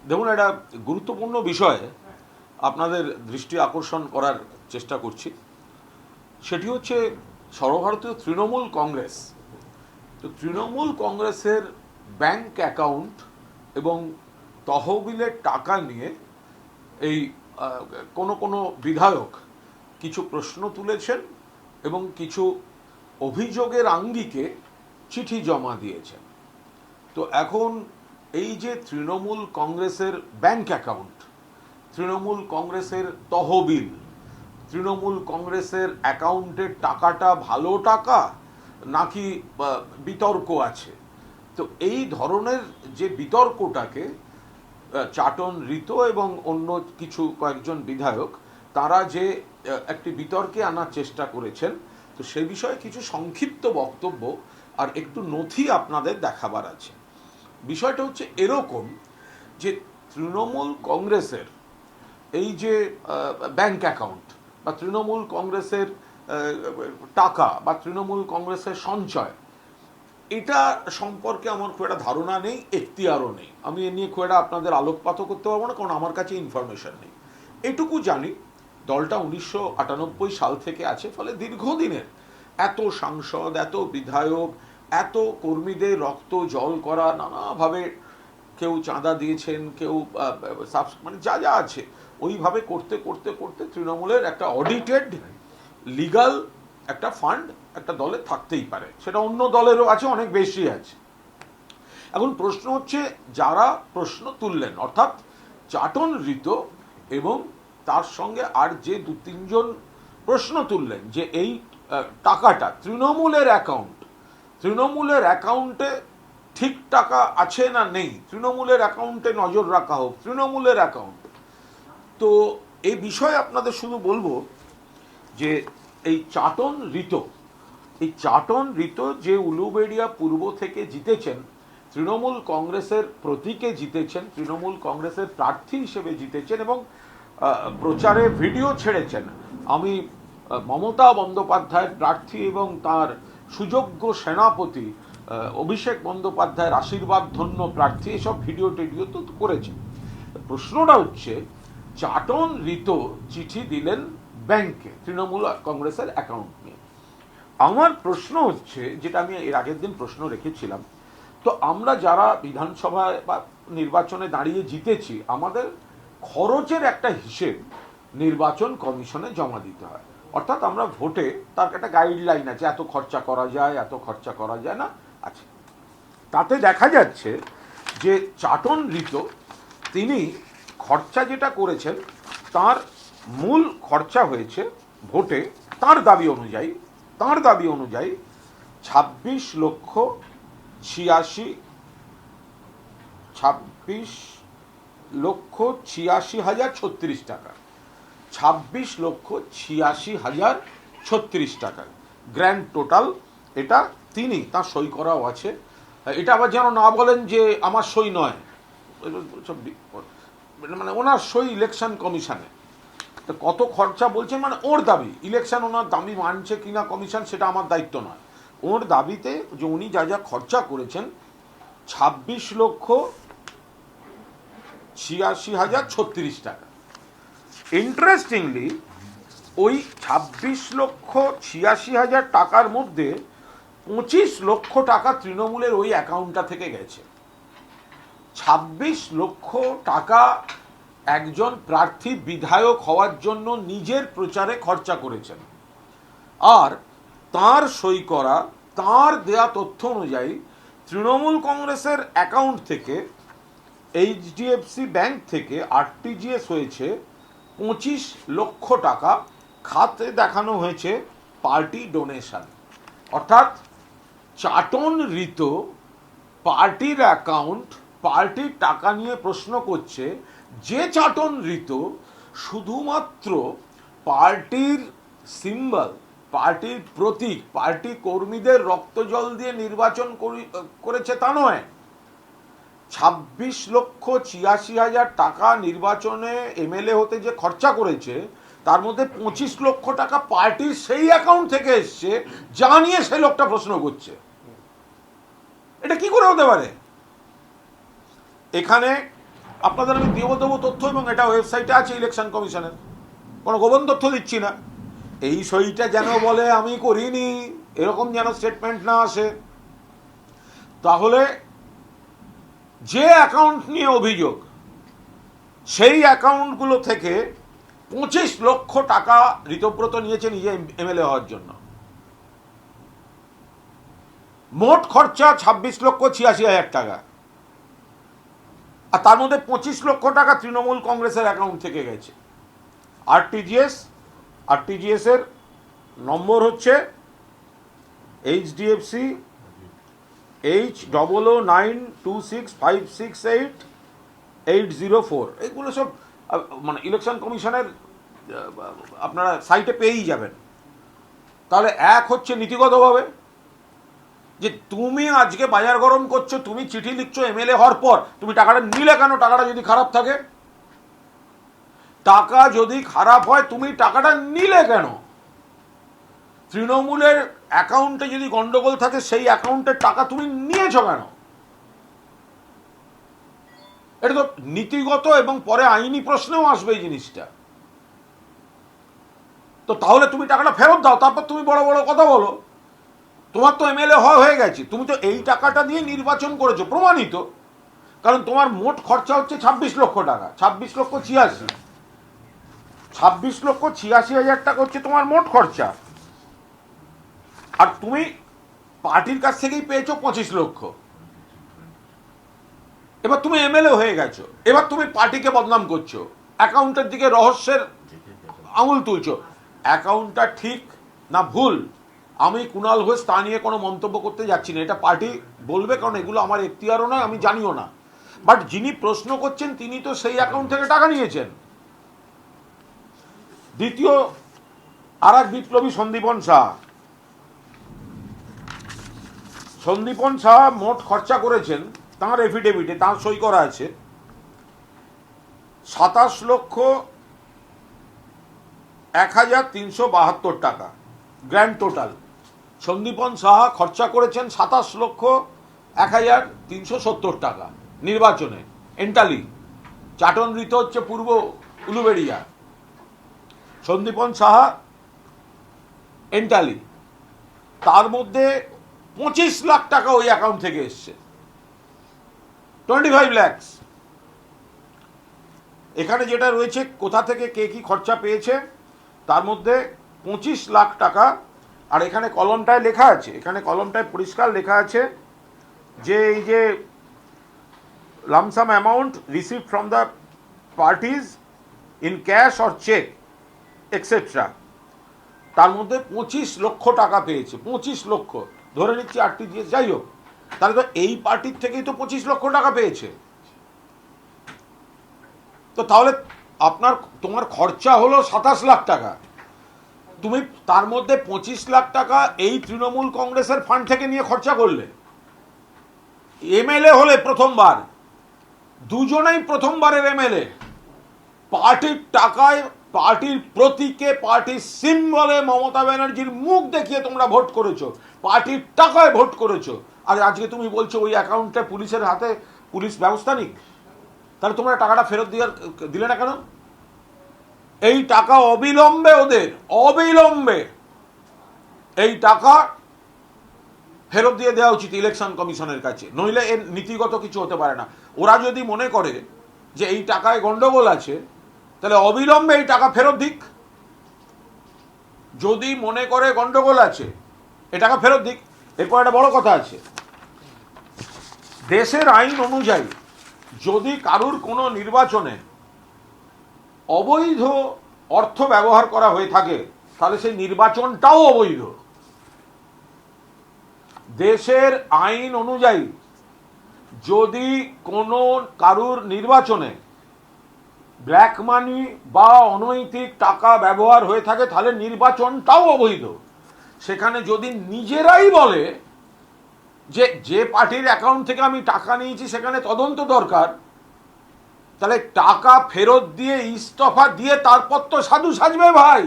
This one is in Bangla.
দেখুন, একটা গুরুত্বপূর্ণ বিষয়ে আপনাদের দৃষ্টি আকর্ষণ করার চেষ্টা করছি। সেটি হচ্ছে সর্বভারতীয় তৃণমূল কংগ্রেস। তো তৃণমূল কংগ্রেসের ব্যাংক অ্যাকাউন্ট এবং তহবিলের টাকা নিয়ে এই কোনো কোনো বিধায়ক কিছু প্রশ্ন তুলেছেন এবং কিছু অভিযোগের আঙ্গিকে চিঠি জমা দিয়েছেন। তো এখন এই যে তৃণমূল কংগ্রেসের ব্যাংক অ্যাকাউন্ট, তৃণমূল কংগ্রেসের তহবিল, তৃণমূল কংগ্রেসের অ্যাকাউন্টের টাকাটা ভালো টাকা নাকি বিতর্ক আছে, তো এই ধরনের যে বিতর্কটাকে চাটন ঋত এবং অন্য কিছু কয়েকজন বিধায়ক তারা যে একটি বিতর্কে আনার চেষ্টা করেছেন, তো সে বিষয়ে কিছু সংক্ষিপ্ত বক্তব্য আর একটু নথি আপনাদের দেখাবার আছে। বিষয়টা হচ্ছে এরকম যে তৃণমূল কংগ্রেসের এই যে ব্যাংক অ্যাকাউন্ট বা তৃণমূল কংগ্রেসের টাকা বা তৃণমূল কংগ্রেসের সঞ্চয়, এটা সম্পর্কে আমার খুব একটা ধারণা নেই, এখতিয়ারও নেই। আমি এ নিয়ে খুব একটা আপনাদের আলোকপাতও করতে পারবো না, কারণ আমার কাছে ইনফরমেশন নেই। এটুকু জানি দলটা 1998 সাল থেকে আছে, ফলে দীর্ঘদিনের এত সাংসদ, এত বিধায়ক, এত কর্মীদের রক্ত জল করা, নানাভাবে কেউ চাঁদা দিয়েছেন, কেউ মানে যা যা আছে ওইভাবে করতে করতে করতে তৃণমূলের একটা অডিটেড লিগাল একটা ফান্ড একটা দলে থাকতেই পারে, সেটা অন্য দলেরও আছে, অনেক বেশি আছে। এখন প্রশ্ন হচ্ছে, যারা প্রশ্ন তুললেন অর্থাৎ চাটন ঋত এবং তার সঙ্গে আর যে দু তিনজন প্রশ্ন তুললেন যে এই টাকাটা তৃণমূলের অ্যাকাউন্টে ঠিক টাকা আছে না নেই, তৃণমূলের অ্যাকাউন্টে নজর রাখা হোক, তৃণমূলের অ্যাকাউন্ট। তো এই বিষয়ে আপনাদের শুধু বলবো যে এই চাটন ঋত যে উলুবেড়িয়া পূর্ব থেকে জিতেছেন, তৃণমূল কংগ্রেসের প্রতীকে জিতেছেন, তৃণমূল কংগ্রেসের প্রার্থী হিসেবে জিতেছেন এবং প্রচারে ভিডিও ছেড়েছেন। আমি মমতা বন্দ্যোপাধ্যায়ের প্রার্থী এবং তার সুযোগ্য সেনাপতি অভিষেক বন্দ্যোপাধ্যায়ের আশীর্বাদ ধন্য প্রার্থী, এসব ভিডিও টিডিও তো করেছেন। প্রশ্নটা হচ্ছে, চাটন ঋত চিঠি দিলেন ব্যাংকে তৃণমূল কংগ্রেসের অ্যাকাউন্ট নিয়ে। আমার প্রশ্ন হচ্ছে, যেটা আমি এর আগের দিন প্রশ্ন রেখেছিলাম, তো আমরা যারা বিধানসভায় বা নির্বাচনে দাঁড়িয়ে জিতেছি, আমাদের খরচের একটা হিসেব নির্বাচন কমিশনে জমা দিতে হয়। অর্থাৎ আমরা ভোটে তার একটা গাইডলাইন আছে, এত খরচা করা যায়, এত খরচা করা যায় না আছে। তাতে দেখা যাচ্ছে যে চাটন ঋত তিনি খরচা যেটা করেছেন, তার মূল খরচা হয়েছে ভোটে তার দাবি অনুযায়ী 26,86,036 টাকা, 26,86,036 টাকা গ্র্যান্ড টোটাল। এটা তিনি তার সই করাও আছে। এটা আবার যেন না বলেন যে আমার সই নয়, মানে ওনার সই ইলেকশন কমিশনে। তো কত খরচা বলছেন, মানে ওর দাবি, ইলেকশন ওনার দাবি মানছে কিনা কমিশন সেটা আমার দায়িত্ব নয়, ওর দাবিতে যে উনি যা যা খরচা করেছেন 26,86,036 টাকা। ইন্টারেস্টিংলি ওই 26,86,000 টাকার মধ্যে 25 লক্ষ টাকা তৃণমূলের ওই অ্যাকাউন্টটা থেকে গেছে। 26 লক্ষ টাকা একজন প্রার্থী বিধায়ক হওয়ার জন্য নিজের প্রচারে খরচা করেছেন, আর তার সই করা, তার দেয়া তথ্য অনুযায়ী তৃণমূল কংগ্রেসের অ্যাকাউন্ট থেকে এইচডিএফসি ব্যাংক থেকে আরটিজিএস হয়েছে 25 লক্ষ টাকা, খাতে দেখানো হয়েছে পার্টি ডোনেশন। অর্থাৎ চাটন ঋত পার্টির অ্যাকাউন্ট, পার্টির টাকা নিয়ে প্রশ্ন করছে, যে চাটন ঋত শুধুমাত্র পার্টির সিম্বল, পার্টির প্রতীক, পার্টি কর্মীদের রক্তজল দিয়ে নির্বাচন করেছে তা নয়। 26,86,000 টাকা নির্বাচনে এমএলএ হতে যে খরচা করেছে, তার মধ্যে 25 লক্ষ টাকা পার্টির সেই অ্যাকাউন্ট থেকে এসছে, যা নিয়ে সেই লোকটা প্রশ্ন করছে। এটা কি করে হতে পারে? এখানে আপনাদের আমি দেবো তথ্য, এবং এটা ওয়েবসাইটে আছে ইলেকশন কমিশনের, কোনো গোপন তথ্য দিচ্ছি না। এই সইটা যেন বলে আমি করিনি, এরকম যেন স্টেটমেন্ট না আসে। তাহলে যে অ্যাকাউন্ট নিয়ে অভিযোগ, সেই অ্যাকাউন্টগুলো থেকে 25 লক্ষ টাকা ঋতব্রত নিয়েছে নিজে এমএলএ হওয়ার জন্য। মোট খরচা 26,86,000 টাকা, আর তার মধ্যে 25 লক্ষ টাকা তৃণমূল কংগ্রেসের অ্যাকাউন্ট থেকে গেছে। আরটিজিএস এর নম্বর হচ্ছে HDFC H0092656880 এগুলো সব মানে ইলেকশন কমিশনের আপনারা সাইটে পেয়েই যাবেন। তাহলে এক হচ্ছে নীতিগতভাবে যে তুমি আজকে বাজার গরম করছো, তুমি চিঠি লিখছো এমএলএ হওয়ার পর, তুমি টাকাটা নিলে কেন? টাকাটা যদি খারাপ থাকে, টাকা যদি খারাপ হয়, তুমি টাকাটা নিলে কেন? তৃণমূলের অ্যাকাউন্টে যদি গন্ডগোল থাকে, সেই অ্যাকাউন্টের টাকা তুমি নিয়েছো কেন? এটা তো নীতিগত এবং পরে আইনি প্রশ্নেও আসবে এই জিনিসটা। তো তাহলে তুমি টাকাটা ফেরত দাও, তারপর তুমি বড় বড় কথা বলো। তোমার তো এমএলএ হয়ে গেছে, তুমি তো এই টাকাটা দিয়ে নির্বাচন করেছো, প্রমাণিত। কারণ তোমার মোট খরচা হচ্ছে 26 লক্ষ টাকা, 26,86,000 টাকা হচ্ছে তোমার মোট খরচা। আর তুমি পার্টির কাছ থেকেই পেয়েছো 25 লক্ষ। এবার তুমি এমএলএ হয়ে গেছো, এবার তুমি পার্টিকে বদনাম করছো, অ্যাকাউন্টের দিকে রহস্যের আঙুল তুলছো। অ্যাকাউন্টটা ঠিক না ভুল, আমি কুণাল ঘোষ তা নিয়ে কোনো মন্তব্য করতে যাচ্ছি না, এটা পার্টি বলবে, কারণ এগুলো আমার এখতিয়ারও নয়, আমি জানিও না। বাট যিনি প্রশ্ন করছেন তিনি তো সেই অ্যাকাউন্ট থেকে টাকা নিয়েছেন। দ্বিতীয় আর এক বিপ্লবী সন্দীপন শাহ মোট খরচা করেছেন, তাঁর এফিডেভিটে তাঁর সই করা আছে 27,01,372 টাকা গ্র্যান্ড টোটাল। সন্দীপন সাহা খরচা করেছেন 27,01,370 টাকা নির্বাচনে, এন্টালি। চাটন ঋত হচ্ছে পূর্ব উলুবেড়িয়া, সন্দীপন সাহা এন্টালি। তার মধ্যে 25 লাখ টাকা ওই অ্যাকাউন্ট থেকে এসছে, 25 lakhs। এখানে যেটা রয়েছে কোথা থেকে কে কি খরচা পেয়েছে, তার মধ্যে 25 লাখ টাকা। আর এখানে কলমটায় লেখা আছে, এখানে কলমটায় পরিষ্কার লেখা আছে যে এই যে lump sum amount received from the parties in cash or cheque etcetera, তার মধ্যে 25 লক্ষ টাকা পেয়েছে। 25 লক্ষ ধরে নিচ্ছি আরটিজিএস, যাই হোক, তাহলে তো এই পার্টির থেকেই তো 25 লক্ষ টাকা পেয়েছে। তো তাহলে তোমার খরচা হলো 27 লাখ টাকা, তুমি তার মধ্যে 25 লাখ টাকা এই তৃণমূল কংগ্রেসের ফান্ড থেকে নিয়ে খরচা করলে। এমএলএ হলে প্রথমবার, দুজনেই প্রথমবারের এমএলএ, পার্টির টাকায়, পার্টির প্রতীকে, পার্টির সিম্বলে মমতা ব্যানার্জির মুখ দেখিয়ে তোমরা ভোট করেছো, পার্টির টাকায় ভোট করেছো। আর আজকে তুমি বলছো ওই অ্যাকাউন্টে পুলিশের হাতে, পুলিশ ব্যবস্থা নিক। তাহলে তোমরা টাকাটা ফেরত দিলে না কেন? এই টাকা অবিলম্বে, অবিলম্বে এই টাকা ফেরত দিয়ে দেওয়া উচিত ইলেকশন কমিশনের কাছে, নইলে এর নীতিগত কিছু হতে পারে না। ওরা যদি মনে করে যে এই টাকায় গন্ডগোল আছে, তাহলে অবিলম্বে এই টাকা ফেরত দিক। যদি মনে করে গন্ডগোল আছে, এই টাকা ফেরত দিক। এরপর একটা বড় কথা আছে, দেশের আইন অনুযায়ী যদি কারুর কোনো নির্বাচনে অবৈধ অর্থ ব্যবহার করা হয়ে থাকে, তাহলে সেই নির্বাচনটাও অবৈধ। দেশের আইন অনুযায়ী যদি কোনো কারুর নির্বাচনে ব্ল্যাক মানি বা অনৈতিক টাকা ব্যবহার হয়ে থাকে, তাহলে নির্বাচনটাও অবৈধ। সেখানে যদি নিজেরাই বলে যে পার্টির অ্যাকাউন্ট থেকে আমি টাকা নিয়েছি সেখানে তদন্ত দরকার, তাহলে টাকা ফেরত দিয়ে ইস্তফা দিয়ে তারপর তো সাধু সাজবে ভাই।